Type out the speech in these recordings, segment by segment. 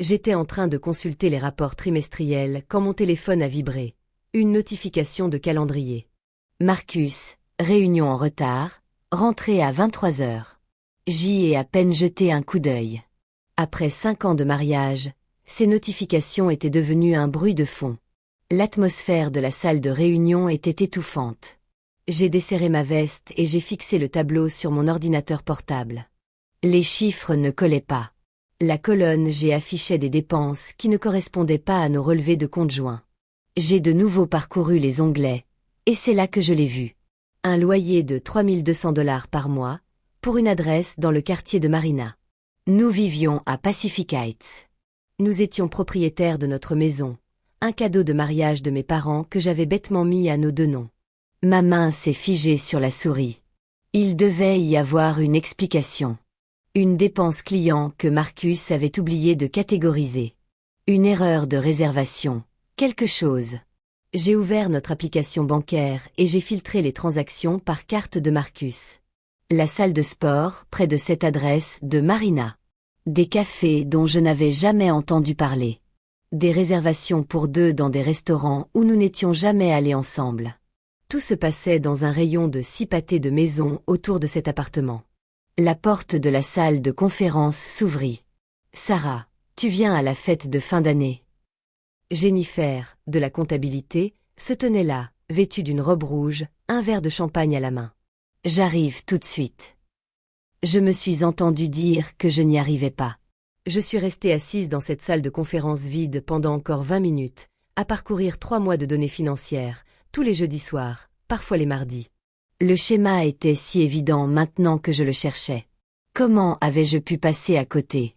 J'étais en train de consulter les rapports trimestriels quand mon téléphone a vibré. Une notification de calendrier. Marcus, réunion en retard, rentrée à 23 heures. J'y ai à peine jeté un coup d'œil. Après 5 ans de mariage, ces notifications étaient devenues un bruit de fond. L'atmosphère de la salle de réunion était étouffante. J'ai desserré ma veste et j'ai fixé le tableau sur mon ordinateur portable. Les chiffres ne collaient pas. La colonne G affichait des dépenses qui ne correspondaient pas à nos relevés de compte joints. J'ai de nouveau parcouru les onglets, et c'est là que je l'ai vu. Un loyer de 3200 $ par mois, pour une adresse dans le quartier de Marina. Nous vivions à Pacific Heights. Nous étions propriétaires de notre maison, un cadeau de mariage de mes parents que j'avais bêtement mis à nos deux noms. Ma main s'est figée sur la souris. Il devait y avoir une explication. Une dépense client que Marcus avait oublié de catégoriser. Une erreur de réservation. Quelque chose. J'ai ouvert notre application bancaire et j'ai filtré les transactions par carte de Marcus. La salle de sport, près de cette adresse de Marina. Des cafés dont je n'avais jamais entendu parler. Des réservations pour deux dans des restaurants où nous n'étions jamais allés ensemble. Tout se passait dans un rayon de 6 pâtés de maison autour de cet appartement. La porte de la salle de conférence s'ouvrit. « Sarah, tu viens à la fête de fin d'année ?» Jennifer, de la comptabilité, se tenait là, vêtue d'une robe rouge, un verre de champagne à la main. « J'arrive tout de suite. » Je me suis entendu dire que je n'y arrivais pas. Je suis restée assise dans cette salle de conférence vide pendant encore 20 minutes, à parcourir 3 mois de données financières, tous les jeudis soirs, parfois les mardis. Le schéma était si évident maintenant que je le cherchais. Comment avais-je pu passer à côté?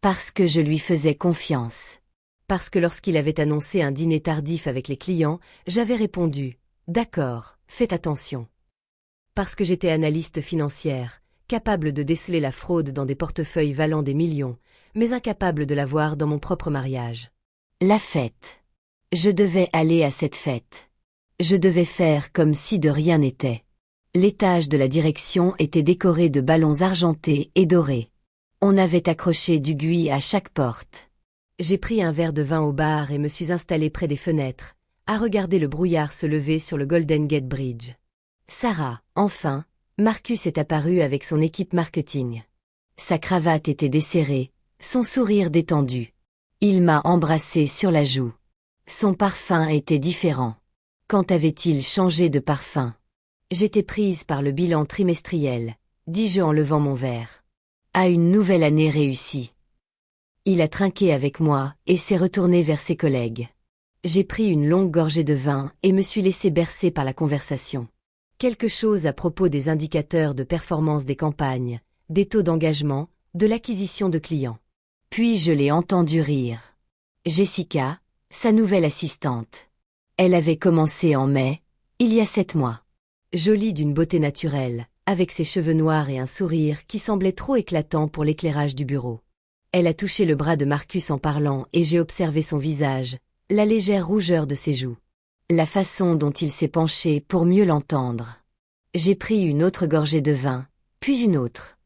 Parce que je lui faisais confiance. Parce que lorsqu'il avait annoncé un dîner tardif avec les clients, j'avais répondu « D'accord, faites attention ». Parce que j'étais analyste financière, capable de déceler la fraude dans des portefeuilles valant des millions, mais incapable de la voir dans mon propre mariage. La fête. Je devais aller à cette fête. Je devais faire comme si de rien n'était. L'étage de la direction était décoré de ballons argentés et dorés. On avait accroché du buis à chaque porte. J'ai pris un verre de vin au bar et me suis installé près des fenêtres, à regarder le brouillard se lever sur le Golden Gate Bridge. Sarah, enfin, Marcus est apparu avec son équipe marketing. Sa cravate était desserrée, son sourire détendu. Il m'a embrassé sur la joue. Son parfum était différent. Quand avait-il changé de parfum? J'étais prise par le bilan trimestriel, dis-je en levant mon verre. À une nouvelle année réussie. Il a trinqué avec moi et s'est retourné vers ses collègues. J'ai pris une longue gorgée de vin et me suis laissé bercer par la conversation. Quelque chose à propos des indicateurs de performance des campagnes, des taux d'engagement, de l'acquisition de clients. Puis je l'ai entendu rire. Jessica, sa nouvelle assistante. Elle avait commencé en mai, il y a 7 mois. Jolie d'une beauté naturelle, avec ses cheveux noirs et un sourire qui semblait trop éclatant pour l'éclairage du bureau. Elle a touché le bras de Marcus en parlant et j'ai observé son visage, la légère rougeur de ses joues. La façon dont il s'est penché pour mieux l'entendre. J'ai pris une autre gorgée de vin, puis une autre.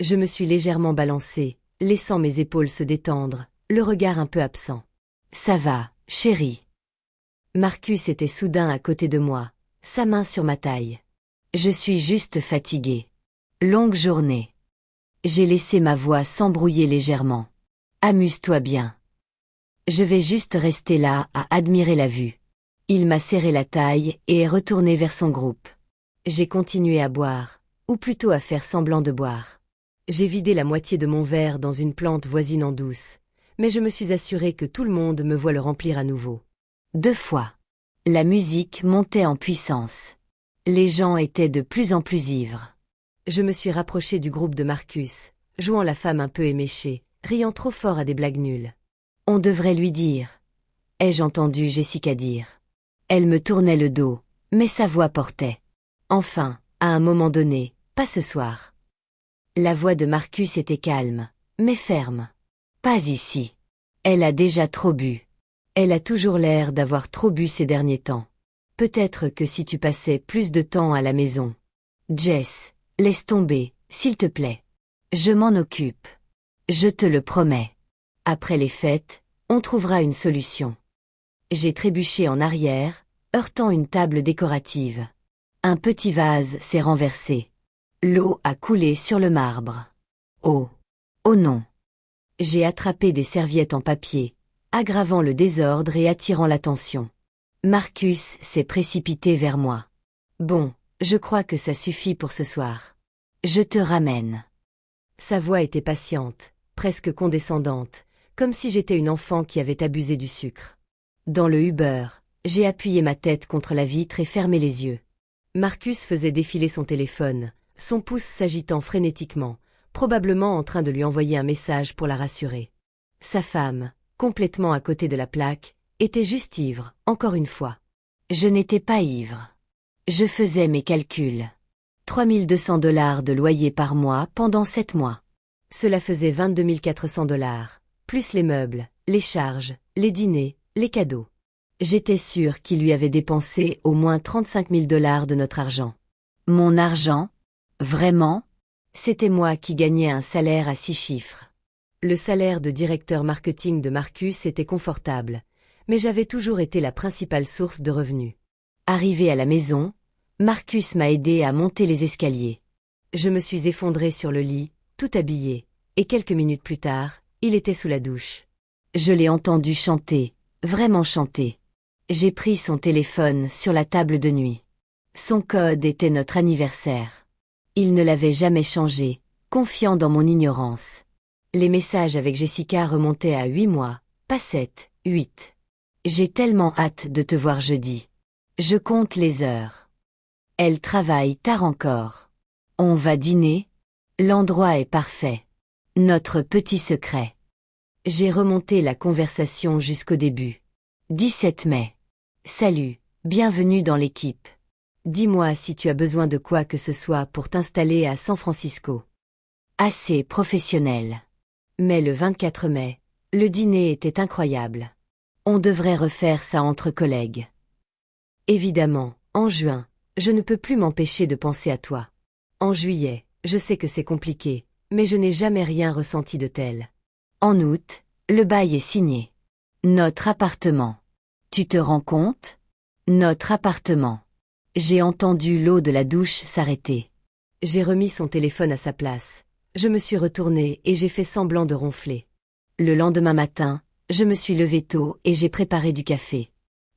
Je me suis légèrement balancée, laissant mes épaules se détendre, le regard un peu absent. « Ça va, chérie. » Marcus était soudain à côté de moi, sa main sur ma taille. « Je suis juste fatiguée. Longue journée. » J'ai laissé ma voix s'embrouiller légèrement. « Amuse-toi bien. Je vais juste rester là à admirer la vue. » Il m'a serré la taille et est retourné vers son groupe. J'ai continué à boire, ou plutôt à faire semblant de boire. J'ai vidé la moitié de mon verre dans une plante voisine en douce, mais je me suis assuré que tout le monde me voit le remplir à nouveau. 2 fois. La musique montait en puissance. Les gens étaient de plus en plus ivres. Je me suis rapproché du groupe de Marcus, jouant la femme un peu éméchée, riant trop fort à des blagues nulles. On devrait lui dire. Ai-je entendu Jessica dire. Elle me tournait le dos, mais sa voix portait. Enfin, à un moment donné, pas ce soir. La voix de Marcus était calme, mais ferme. Pas ici. Elle a déjà trop bu. Elle a toujours l'air d'avoir trop bu ces derniers temps. Peut-être que si tu passais plus de temps à la maison. Jess, laisse tomber, s'il te plaît. Je m'en occupe. Je te le promets. Après les fêtes, on trouvera une solution. J'ai trébuché en arrière, heurtant une table décorative. Un petit vase s'est renversé. L'eau a coulé sur le marbre. Oh! Oh non! J'ai attrapé des serviettes en papier, aggravant le désordre et attirant l'attention. Marcus s'est précipité vers moi. Bon, je crois que ça suffit pour ce soir. Je te ramène. Sa voix était patiente, presque condescendante, comme si j'étais une enfant qui avait abusé du sucre. Dans le Uber, j'ai appuyé ma tête contre la vitre et fermé les yeux. Marcus faisait défiler son téléphone, son pouce s'agitant frénétiquement, probablement en train de lui envoyer un message pour la rassurer. Sa femme, complètement à côté de la plaque, était juste ivre, encore une fois. Je n'étais pas ivre. Je faisais mes calculs. 3200 $ de loyer par mois pendant 7 mois. Cela faisait 22 400 $, plus les meubles, les charges, les dîners, les cadeaux. J'étais sûre qu'il lui avait dépensé au moins 35 000 $ de notre argent. Mon argent? Vraiment? C'était moi qui gagnais un salaire à 6 chiffres. Le salaire de directeur marketing de Marcus était confortable, mais j'avais toujours été la principale source de revenus. Arrivé à la maison, Marcus m'a aidé à monter les escaliers. Je me suis effondrée sur le lit, tout habillée, et quelques minutes plus tard, il était sous la douche. Je l'ai entendu chanter, vraiment chanter. J'ai pris son téléphone sur la table de nuit. Son code était notre anniversaire. Il ne l'avait jamais changé, confiant dans mon ignorance. Les messages avec Jessica remontaient à 8 mois, pas 7, 8. J'ai tellement hâte de te voir jeudi. Je compte les heures. Elle travaille tard encore. On va dîner? L'endroit est parfait. Notre petit secret. J'ai remonté la conversation jusqu'au début. 17 mai. Salut, bienvenue dans l'équipe. Dis-moi si tu as besoin de quoi que ce soit pour t'installer à San Francisco. Assez professionnel. Mais le 24 mai, le dîner était incroyable. On devrait refaire ça entre collègues. Évidemment, en juin, je ne peux plus m'empêcher de penser à toi. En juillet, je sais que c'est compliqué, mais je n'ai jamais rien ressenti de tel. En août, le bail est signé. Notre appartement. Tu te rends compte? Notre appartement. J'ai entendu l'eau de la douche s'arrêter. J'ai remis son téléphone à sa place. Je me suis retournée et j'ai fait semblant de ronfler. Le lendemain matin, je me suis levée tôt et j'ai préparé du café.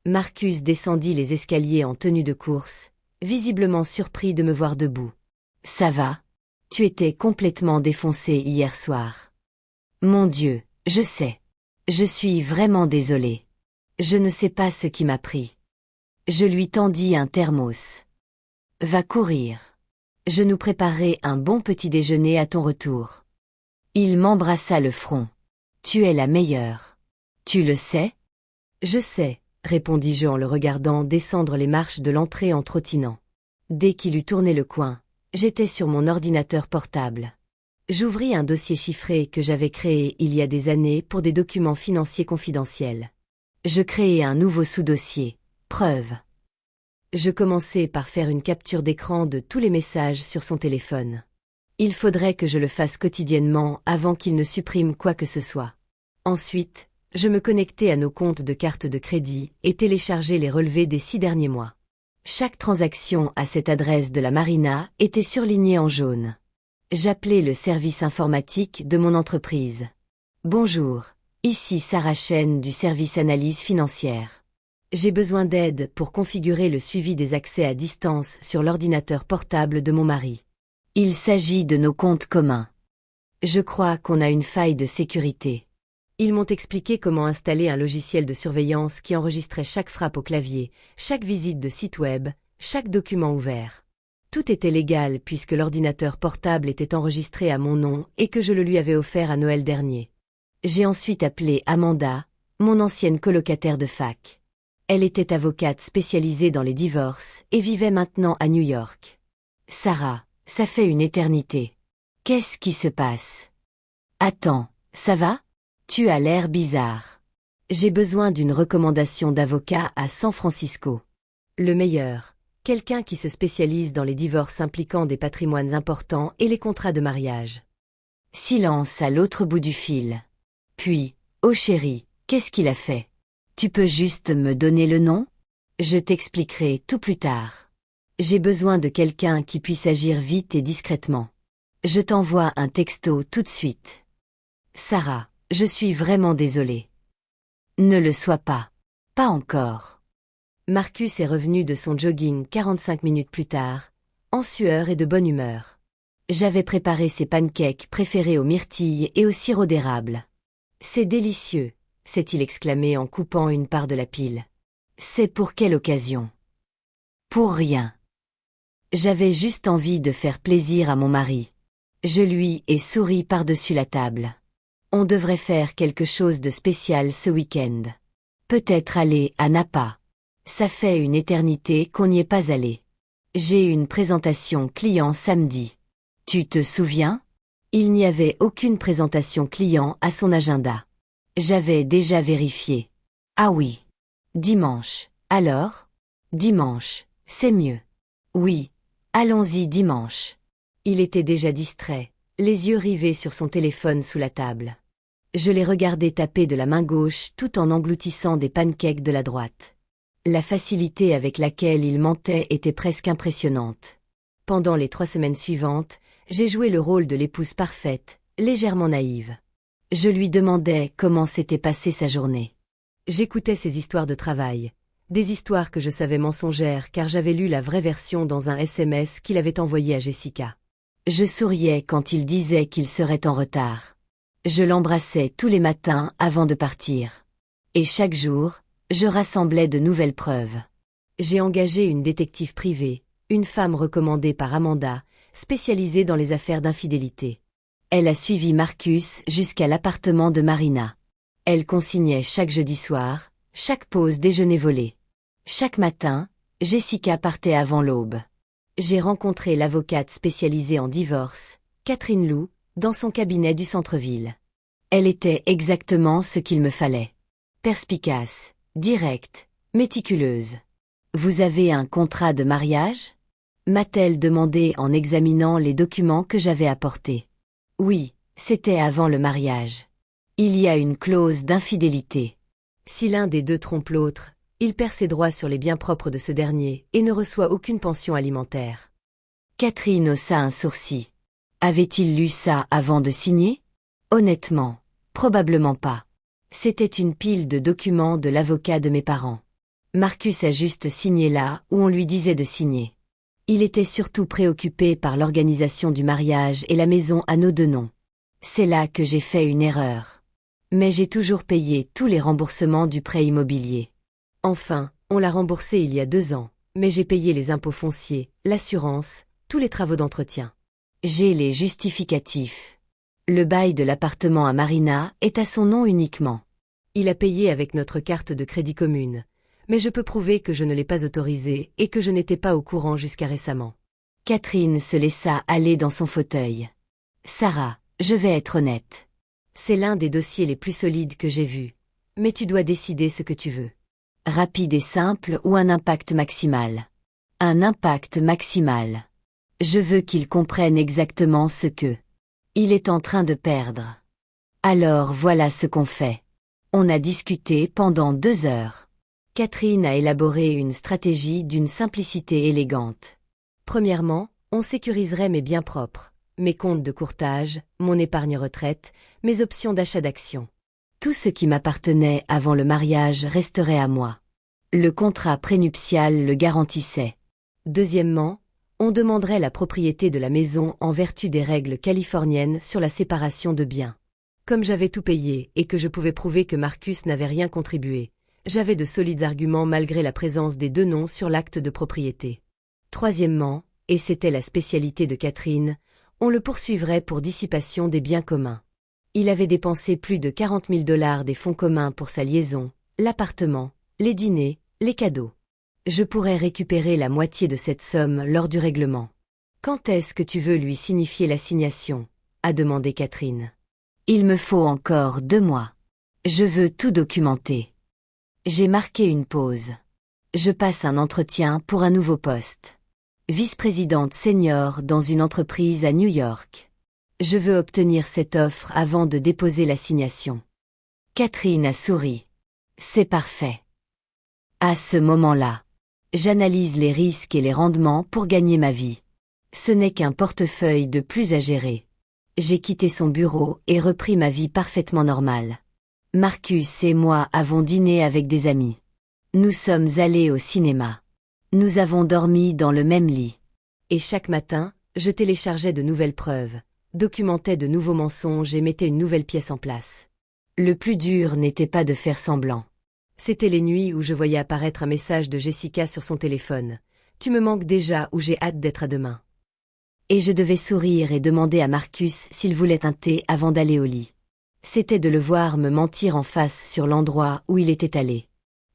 Marcus descendit les escaliers en tenue de course, visiblement surpris de me voir debout. Ça va? Tu étais complètement défoncé hier soir. Mon Dieu, je sais. Je suis vraiment désolée. Je ne sais pas ce qui m'a pris. Je lui tendis un thermos. Va courir. Je nous préparerai un bon petit déjeuner à ton retour. Il m'embrassa le front. Tu es la meilleure. Tu le sais? Je sais, répondis-je en le regardant descendre les marches de l'entrée en trottinant. Dès qu'il eut tourné le coin, j'étais sur mon ordinateur portable. J'ouvris un dossier chiffré que j'avais créé il y a des années pour des documents financiers confidentiels. Je créai un nouveau sous-dossier, preuve. Je commençai par faire une capture d'écran de tous les messages sur son téléphone. Il faudrait que je le fasse quotidiennement avant qu'il ne supprime quoi que ce soit. Ensuite, je me connectai à nos comptes de carte de crédit et téléchargeai les relevés des 6 derniers mois. Chaque transaction à cette adresse de la Marina était surlignée en jaune. J'appelai le service informatique de mon entreprise. Bonjour, ici Sarah Chen du service analyse financière. J'ai besoin d'aide pour configurer le suivi des accès à distance sur l'ordinateur portable de mon mari. Il s'agit de nos comptes communs. Je crois qu'on a une faille de sécurité. Ils m'ont expliqué comment installer un logiciel de surveillance qui enregistrait chaque frappe au clavier, chaque visite de site web, chaque document ouvert. Tout était légal puisque l'ordinateur portable était enregistré à mon nom et que je le lui avais offert à Noël dernier. J'ai ensuite appelé Amanda, mon ancienne colocataire de fac. Elle était avocate spécialisée dans les divorces et vivait maintenant à New York. Sarah, ça fait une éternité. Qu'est-ce qui se passe? Attends, ça va? Tu as l'air bizarre. J'ai besoin d'une recommandation d'avocat à San Francisco. Le meilleur, quelqu'un qui se spécialise dans les divorces impliquant des patrimoines importants et les contrats de mariage. Silence à l'autre bout du fil. Puis, Oh chérie, qu'est-ce qu'il a fait? Tu peux juste me donner le nom? Je t'expliquerai tout plus tard. J'ai besoin de quelqu'un qui puisse agir vite et discrètement. Je t'envoie un texto tout de suite. Sarah, je suis vraiment désolée. Ne le sois pas. Pas encore. Marcus est revenu de son jogging 45 minutes plus tard, en sueur et de bonne humeur. J'avais préparé ses pancakes préférés aux myrtilles et au sirop d'érable. C'est délicieux, s'est-il exclamé en coupant une part de la pile. C'est pour quelle occasion? Pour rien. J'avais juste envie de faire plaisir à mon mari. Je lui ai souri par-dessus la table. On devrait faire quelque chose de spécial ce week-end. Peut-être aller à Napa. Ça fait une éternité qu'on n'y est pas allé. J'ai une présentation client samedi. Tu te souviens? Il n'y avait aucune présentation client à son agenda. J'avais déjà vérifié. Ah oui. Dimanche. Alors? Dimanche, c'est mieux. Oui. Allons-y dimanche. Il était déjà distrait, les yeux rivés sur son téléphone sous la table. Je l'ai regardé taper de la main gauche tout en engloutissant des pancakes de la droite. La facilité avec laquelle il mentait était presque impressionnante. Pendant les 3 semaines suivantes, j'ai joué le rôle de l'épouse parfaite, légèrement naïve. Je lui demandais comment s'était passée sa journée. J'écoutais ses histoires de travail, des histoires que je savais mensongères car j'avais lu la vraie version dans un SMS qu'il avait envoyé à Jessica. Je souriais quand il disait qu'il serait en retard. Je l'embrassais tous les matins avant de partir. Et chaque jour, je rassemblais de nouvelles preuves. J'ai engagé une détective privée, une femme recommandée par Amanda, spécialisée dans les affaires d'infidélité. Elle a suivi Marcus jusqu'à l'appartement de Marina. Elle consignait chaque jeudi soir, chaque pause déjeuner volé. Chaque matin, Jessica partait avant l'aube. J'ai rencontré l'avocate spécialisée en divorce, Catherine Lou, dans son cabinet du centre-ville. Elle était exactement ce qu'il me fallait. Perspicace, directe, méticuleuse. « Vous avez un contrat de mariage ?» m'a-t-elle demandé en examinant les documents que j'avais apportés. Oui, c'était avant le mariage. Il y a une clause d'infidélité. Si l'un des deux trompe l'autre, il perd ses droits sur les biens propres de ce dernier et ne reçoit aucune pension alimentaire. Catherine haussa un sourcil. Avait-il lu ça avant de signer? Honnêtement, probablement pas. C'était une pile de documents de l'avocat de mes parents. Marcus a juste signé là où on lui disait de signer. Il était surtout préoccupé par l'organisation du mariage et la maison à nos deux noms. C'est là que j'ai fait une erreur. Mais j'ai toujours payé tous les remboursements du prêt immobilier. Enfin, on l'a remboursé il y a 2 ans, mais j'ai payé les impôts fonciers, l'assurance, tous les travaux d'entretien. J'ai les justificatifs. Le bail de l'appartement à Marina est à son nom uniquement. Il a payé avec notre carte de crédit commune, mais je peux prouver que je ne l'ai pas autorisé et que je n'étais pas au courant jusqu'à récemment. Catherine se laissa aller dans son fauteuil. Sarah, je vais être honnête. C'est l'un des dossiers les plus solides que j'ai vus, mais tu dois décider ce que tu veux. Rapide et simple ou un impact maximal? Un impact maximal. Je veux qu'il comprenne exactement ce que il est en train de perdre. Alors voilà ce qu'on fait. On a discuté pendant 2 heures. Catherine a élaboré une stratégie d'une simplicité élégante. Premièrement, on sécuriserait mes biens propres, mes comptes de courtage, mon épargne retraite, mes options d'achat d'actions. Tout ce qui m'appartenait avant le mariage resterait à moi. Le contrat prénuptial le garantissait. Deuxièmement, on demanderait la propriété de la maison en vertu des règles californiennes sur la séparation de biens. Comme j'avais tout payé et que je pouvais prouver que Marcus n'avait rien contribué, j'avais de solides arguments malgré la présence des 2 noms sur l'acte de propriété. Troisièmement, et c'était la spécialité de Catherine, on le poursuivrait pour dissipation des biens communs. Il avait dépensé plus de 40 000 $ des fonds communs pour sa liaison, l'appartement, les dîners, les cadeaux. Je pourrais récupérer la moitié de cette somme lors du règlement. Quand est-ce que tu veux lui signifier l'assignation? A demandé Catherine. Il me faut encore 2 mois. Je veux tout documenter. J'ai marqué une pause. Je passe un entretien pour un nouveau poste. Vice-présidente senior dans une entreprise à New York. Je veux obtenir cette offre avant de déposer l'assignation. Catherine a souri. C'est parfait. À ce moment-là, j'analyse les risques et les rendements pour gagner ma vie. Ce n'est qu'un portefeuille de plus à gérer. J'ai quitté son bureau et repris ma vie parfaitement normale. Marcus et moi avons dîné avec des amis. Nous sommes allés au cinéma. Nous avons dormi dans le même lit. Et chaque matin, je téléchargeais de nouvelles preuves, documentais de nouveaux mensonges et mettais une nouvelle pièce en place. Le plus dur n'était pas de faire semblant. C'était les nuits où je voyais apparaître un message de Jessica sur son téléphone. Tu me manques déjà ou j'ai hâte d'être à demain. Et je devais sourire et demander à Marcus s'il voulait un thé avant d'aller au lit. C'était de le voir me mentir en face sur l'endroit où il était allé.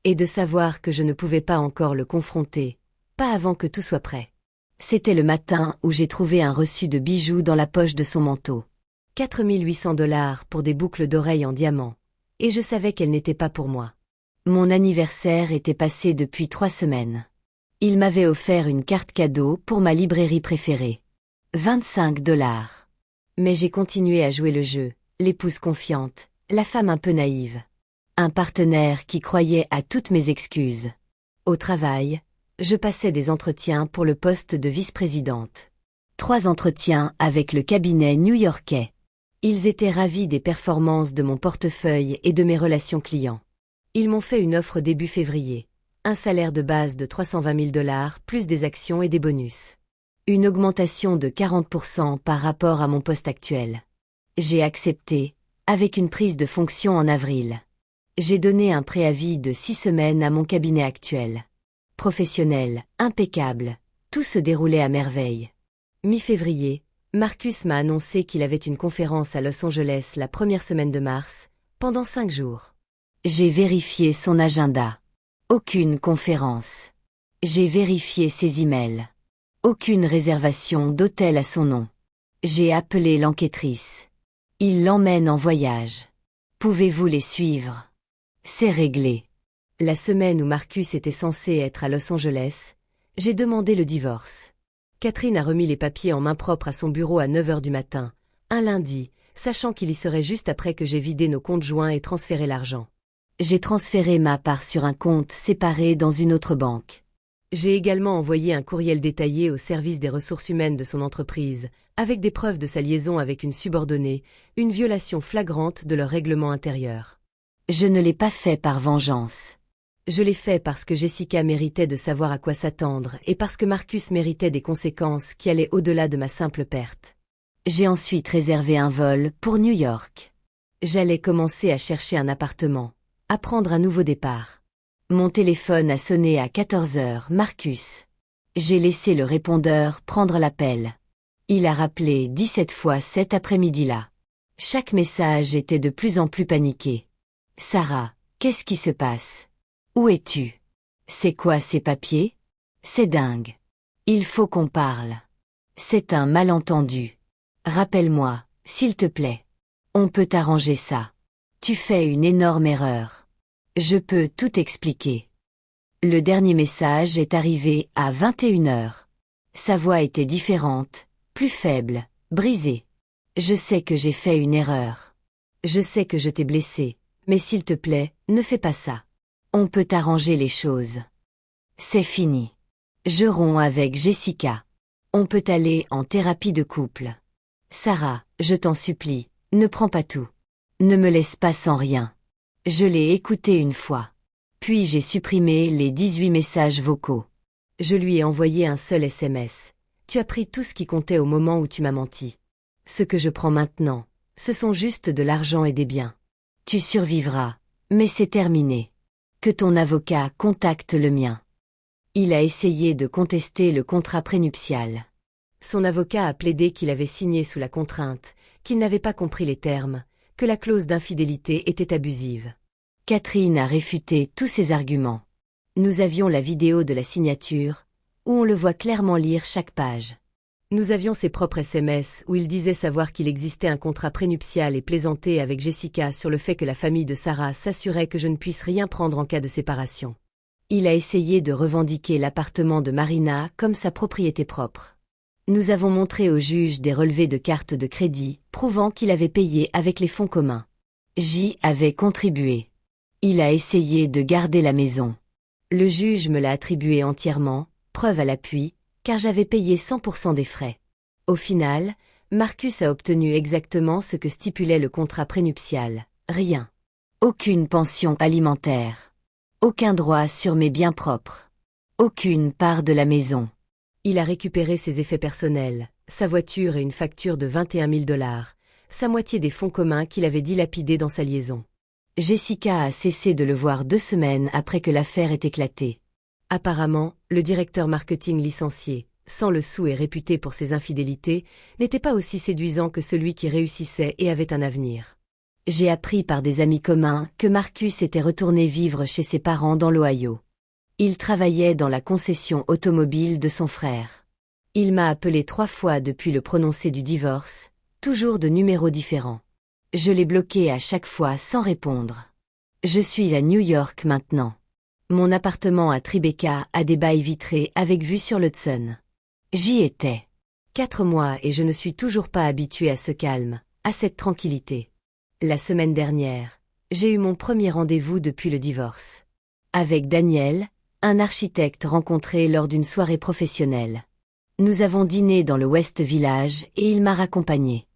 Et de savoir que je ne pouvais pas encore le confronter, pas avant que tout soit prêt. C'était le matin où j'ai trouvé un reçu de bijoux dans la poche de son manteau. 4800 $ pour des boucles d'oreilles en diamant. Et je savais qu'elles n'étaient pas pour moi. Mon anniversaire était passé depuis 3 semaines. Il m'avait offert une carte cadeau pour ma librairie préférée. 25 $. Mais j'ai continué à jouer le jeu, l'épouse confiante, la femme un peu naïve. Un partenaire qui croyait à toutes mes excuses. Au travail, je passais des entretiens pour le poste de vice-présidente. 3 entretiens avec le cabinet new-yorkais. Ils étaient ravis des performances de mon portefeuille et de mes relations clients. Ils m'ont fait une offre début février. Un salaire de base de 320 000 $, plus des actions et des bonus. Une augmentation de 40% par rapport à mon poste actuel. J'ai accepté, avec une prise de fonction en avril. J'ai donné un préavis de 6 semaines à mon cabinet actuel. Professionnel, impeccable, tout se déroulait à merveille. Mi-février, Marcus m'a annoncé qu'il avait une conférence à Los Angeles la première semaine de mars, pendant 5 jours. J'ai vérifié son agenda. Aucune conférence. J'ai vérifié ses emails. Aucune réservation d'hôtel à son nom. J'ai appelé l'enquêtrice. Il l'emmène en voyage. Pouvez-vous les suivre? C'est réglé. La semaine où Marcus était censé être à Los Angeles, j'ai demandé le divorce. Catherine a remis les papiers en main propre à son bureau à 9 h du matin, un lundi, sachant qu'il y serait juste après que j'ai vidé nos comptes joints et transféré l'argent. J'ai transféré ma part sur un compte séparé dans une autre banque. J'ai également envoyé un courriel détaillé au service des ressources humaines de son entreprise, avec des preuves de sa liaison avec une subordonnée, une violation flagrante de leur règlement intérieur. Je ne l'ai pas fait par vengeance. Je l'ai fait parce que Jessica méritait de savoir à quoi s'attendre et parce que Marcus méritait des conséquences qui allaient au-delà de ma simple perte. J'ai ensuite réservé un vol pour New York. J'allais commencer à chercher un appartement, à prendre un nouveau départ. Mon téléphone a sonné à 14 h, Marcus. J'ai laissé le répondeur prendre l'appel. Il a rappelé 17 fois cet après-midi-là. Chaque message était de plus en plus paniqué. Sarah, qu'est-ce qui se passe? Où es-tu? C'est quoi ces papiers? C'est dingue. Il faut qu'on parle. C'est un malentendu. Rappelle-moi, s'il te plaît. On peut arranger ça. Tu fais une énorme erreur. Je peux tout expliquer. Le dernier message est arrivé à 21 h. Sa voix était différente, plus faible, brisée. Je sais que j'ai fait une erreur. Je sais que je t'ai blessé, mais s'il te plaît, ne fais pas ça. On peut arranger les choses. C'est fini. Je romps avec Jessica. On peut aller en thérapie de couple. Sarah, je t'en supplie, ne prends pas tout. Ne me laisse pas sans rien. Je l'ai écouté une fois. Puis j'ai supprimé les 18 messages vocaux. Je lui ai envoyé un seul SMS. Tu as pris tout ce qui comptait au moment où tu m'as menti. Ce que je prends maintenant, ce sont juste de l'argent et des biens. Tu survivras, mais c'est terminé. Que ton avocat contacte le mien. Il a essayé de contester le contrat prénuptial. Son avocat a plaidé qu'il avait signé sous la contrainte, qu'il n'avait pas compris les termes, que la clause d'infidélité était abusive. Catherine a réfuté tous ces arguments. Nous avions la vidéo de la signature, où on le voit clairement lire chaque page. Nous avions ses propres SMS où il disait savoir qu'il existait un contrat prénuptial et plaisantait avec Jessica sur le fait que la famille de Sarah s'assurait que je ne puisse rien prendre en cas de séparation. Il a essayé de revendiquer l'appartement de Marina comme sa propriété propre. Nous avons montré au juge des relevés de cartes de crédit prouvant qu'il avait payé avec les fonds communs. J'y avais contribué. Il a essayé de garder la maison. Le juge me l'a attribué entièrement, preuve à l'appui, car j'avais payé 100% des frais. Au final, Marcus a obtenu exactement ce que stipulait le contrat prénuptial. Rien. Aucune pension alimentaire. Aucun droit sur mes biens propres. Aucune part de la maison. Il a récupéré ses effets personnels, sa voiture et une facture de 21 000 $, sa moitié des fonds communs qu'il avait dilapidés dans sa liaison. Jessica a cessé de le voir 2 semaines après que l'affaire ait éclaté. Apparemment, le directeur marketing licencié, sans le sou et réputé pour ses infidélités, n'était pas aussi séduisant que celui qui réussissait et avait un avenir. J'ai appris par des amis communs que Marcus était retourné vivre chez ses parents dans l'Ohio. Il travaillait dans la concession automobile de son frère. Il m'a appelé 3 fois depuis le prononcé du divorce, toujours de numéros différents. Je l'ai bloqué à chaque fois sans répondre. Je suis à New York maintenant. Mon appartement à Tribeca a des bails vitrés avec vue sur l'Hudson. J'y étais. 4 mois et je ne suis toujours pas habitué à ce calme, à cette tranquillité. La semaine dernière, j'ai eu mon premier rendez-vous depuis le divorce. Avec Daniel, un architecte rencontré lors d'une soirée professionnelle. Nous avons dîné dans le West Village et il m'a raccompagné.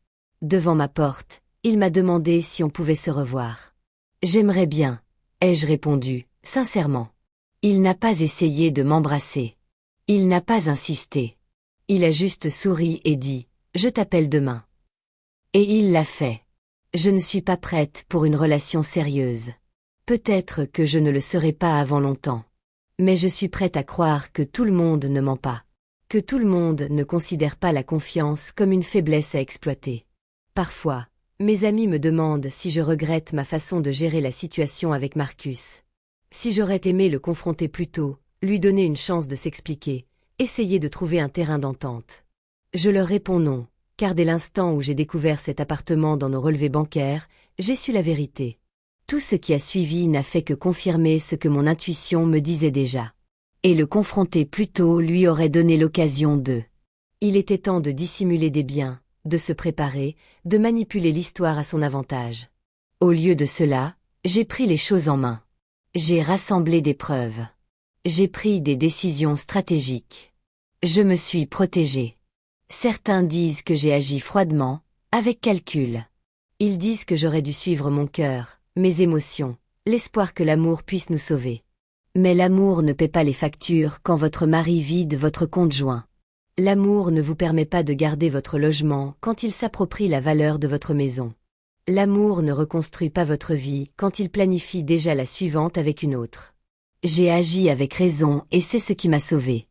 Devant ma porte, il m'a demandé si on pouvait se revoir. J'aimerais bien, ai-je répondu, sincèrement. Il n'a pas essayé de m'embrasser. Il n'a pas insisté. Il a juste souri et dit « Je t'appelle demain ». Et il l'a fait. Je ne suis pas prête pour une relation sérieuse. Peut-être que je ne le serai pas avant longtemps. Mais je suis prête à croire que tout le monde ne ment pas. Que tout le monde ne considère pas la confiance comme une faiblesse à exploiter. Parfois, mes amis me demandent si je regrette ma façon de gérer la situation avec Marcus. Si j'aurais aimé le confronter plus tôt, lui donner une chance de s'expliquer, essayer de trouver un terrain d'entente. Je leur réponds non, car dès l'instant où j'ai découvert cet appartement dans nos relevés bancaires, j'ai su la vérité. Tout ce qui a suivi n'a fait que confirmer ce que mon intuition me disait déjà. Et le confronter plus tôt lui aurait donné l'occasion de... Il était temps de dissimuler des biens, de se préparer, de manipuler l'histoire à son avantage. Au lieu de cela, j'ai pris les choses en main. J'ai rassemblé des preuves. J'ai pris des décisions stratégiques. Je me suis protégée. Certains disent que j'ai agi froidement, avec calcul. Ils disent que j'aurais dû suivre mon cœur, mes émotions, l'espoir que l'amour puisse nous sauver. Mais l'amour ne paie pas les factures quand votre mari vide votre compte joint. L'amour ne vous permet pas de garder votre logement quand il s'approprie la valeur de votre maison. L'amour ne reconstruit pas votre vie quand il planifie déjà la suivante avec une autre. J'ai agi avec raison et c'est ce qui m'a sauvée.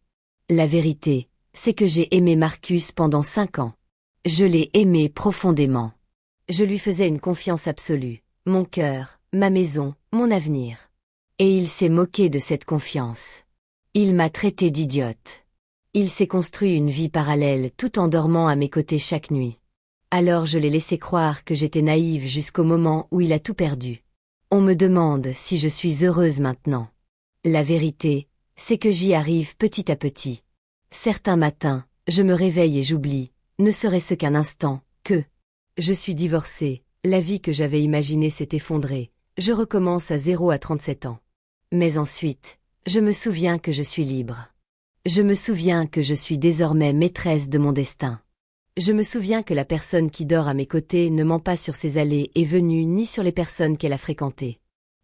La vérité, c'est que j'ai aimé Marcus pendant 5 ans. Je l'ai aimé profondément. Je lui faisais une confiance absolue, mon cœur, ma maison, mon avenir. Et il s'est moqué de cette confiance. Il m'a traité d'idiote. Il s'est construit une vie parallèle tout en dormant à mes côtés chaque nuit. Alors je l'ai laissé croire que j'étais naïve jusqu'au moment où il a tout perdu. On me demande si je suis heureuse maintenant. La vérité, c'est que j'y arrive petit à petit. Certains matins, je me réveille et j'oublie, ne serait-ce qu'un instant, que je suis divorcée, la vie que j'avais imaginée s'est effondrée, je recommence à 0 à 37 ans. Mais ensuite, je me souviens que je suis libre. Je me souviens que je suis désormais maîtresse de mon destin. Je me souviens que la personne qui dort à mes côtés ne ment pas sur ses allées et venues ni sur les personnes qu'elle a fréquentées.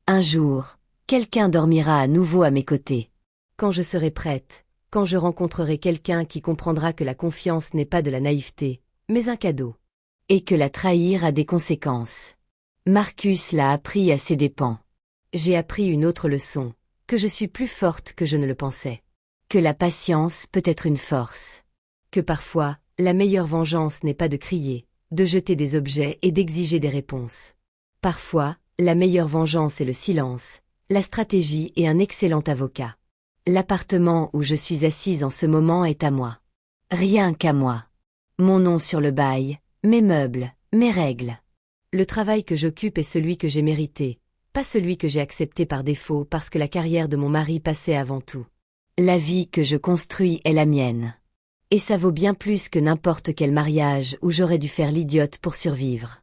Un jour, quelqu'un dormira à nouveau à mes côtés. Quand je serai prête, quand je rencontrerai quelqu'un qui comprendra que la confiance n'est pas de la naïveté, mais un cadeau. Et que la trahir a des conséquences. Marcus l'a appris à ses dépens. J'ai appris une autre leçon, que je suis plus forte que je ne le pensais. Que la patience peut être une force. Que parfois, la meilleure vengeance n'est pas de crier, de jeter des objets et d'exiger des réponses. Parfois, la meilleure vengeance est le silence, la stratégie et un excellent avocat. L'appartement où je suis assise en ce moment est à moi. Rien qu'à moi. Mon nom sur le bail, mes meubles, mes règles. Le travail que j'occupe est celui que j'ai mérité, pas celui que j'ai accepté par défaut parce que la carrière de mon mari passait avant tout. La vie que je construis est la mienne. Et ça vaut bien plus que n'importe quel mariage où j'aurais dû faire l'idiote pour survivre.